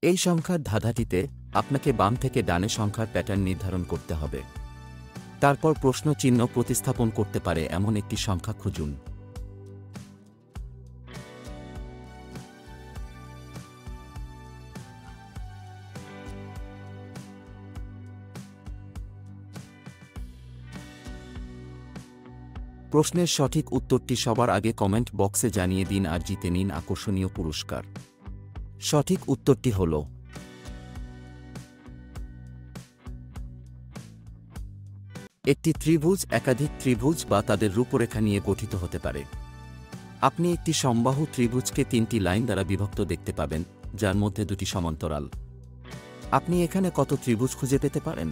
এই সংখ্যার ধাঁধাটিতে আপনাকে বাম থেকে ডানে সংখ্যার প্যাটার্ন নির্ধারণ করতে হবে। তারপর প্রশ্ন চিহ্ন প্রতিস্থাপন করতে পারে এমন একটি সংখ্যা খুঁজুন। প্রশ্নের সঠিক উত্তরটি সবার আগে কমেন্ট বক্সে জানিয়ে দিন আর জিতে নিন আকর্ষণীয় পুরস্কার। সঠিক উত্তরটি হল একটি ত্রিভুজ একাধিক ত্রিভুজ বা তাদের রূপরেখা নিয়ে গঠিত হতে পারে। আপনি একটি সমবাহু ত্রিভুজকে তিনটি লাইন দ্বারা বিভক্ত দেখতে পাবেন, যার মধ্যে দুটি সমান্তরাল। আপনি এখানে কত ত্রিভুজ খুঁজে পেতে পারেন?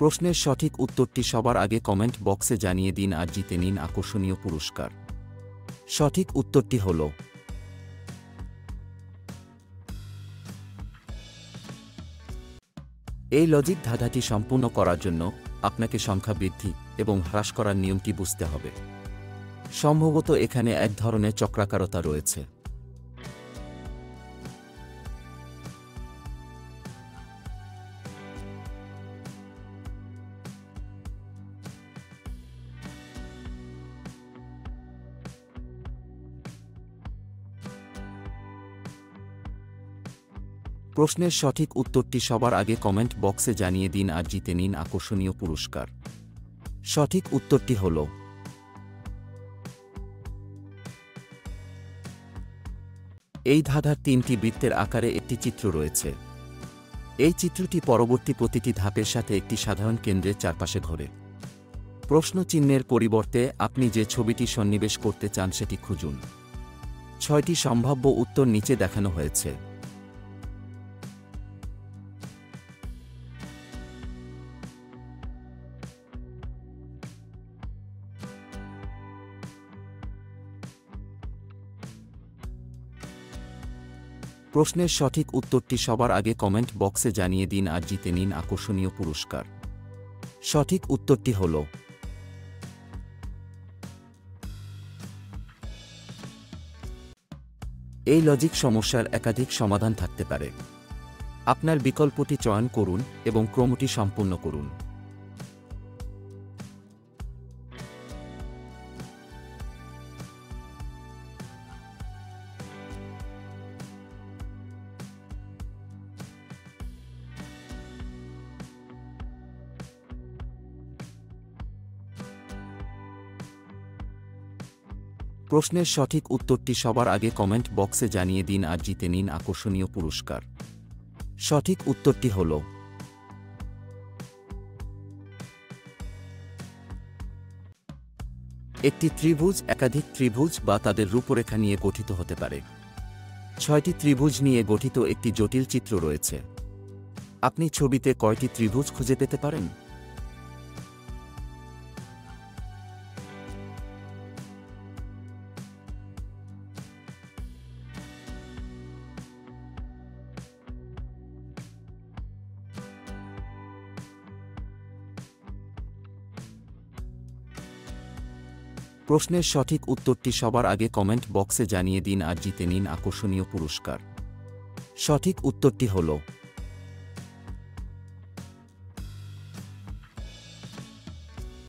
প্রশ্নের সঠিক উত্তরটি সবার আগে কমেন্ট বক্সে জানিয়ে দিন আর জিতে নিন আকর্ষণীয় পুরস্কার। সঠিক উত্তরটি হল এই লজিক ধাঁধাটি সম্পূর্ণ করার জন্য আপনাকে সংখ্যা বৃদ্ধি এবং হ্রাস করার নিয়মটি বুঝতে হবে। সম্ভবত এখানে এক ধরনের চক্রাকারতা রয়েছে। প্রশ্নের সঠিক উত্তরটি সবার আগে কমেন্ট বক্সে জানিয়ে দিন আর জিতে নিন আকর্ষণীয় পুরস্কার। সঠিক উত্তরটি হল এই ধাঁধার তিনটি বৃত্তের আকারে একটি চিত্র রয়েছে। এই চিত্রটি পরবর্তী প্রতিটি ধাপের সাথে একটি সাধারণ কেন্দ্রের চারপাশে ঘোরে। প্রশ্ন চিহ্নের পরিবর্তে আপনি যে ছবিটি সন্নিবেশ করতে চান সেটি খুঁজুন। 6টি সম্ভাব্য উত্তর নিচে দেখানো হয়েছে। প্রশ্নের সঠিক উত্তরটি সবার আগে কমেন্ট বক্সে জানিয়ে দিন আর জিতে নিন আকর্ষণীয় পুরস্কার। সঠিক উত্তরটি হল এই লজিক সমস্যার একাধিক সমাধান থাকতে পারে। আপনার বিকল্পটি চয়ন করুন এবং ক্রমটি সম্পূর্ণ করুন। প্রশ্নের সঠিক উত্তরটি সবার আগে কমেন্ট বক্সে জানিয়ে দিন আর জিতে নিন আকর্ষণীয় পুরস্কার। সঠিক উত্তরটি হল একটি ত্রিভুজ একাধিক ত্রিভুজ বা তাদের রূপরেখা নিয়ে গঠিত হতে পারে। 6টি ত্রিভুজ নিয়ে গঠিত একটি জটিল চিত্র রয়েছে। আপনি ছবিতে কয়টি ত্রিভুজ খুঁজে পেতে পারেন? প্রশ্নের সঠিক উত্তরটি সবার আগে কমেন্ট বক্সে জানিয়ে দিন আর জিতে নিন আকর্ষণীয় পুরস্কার। সঠিক উত্তরটি হল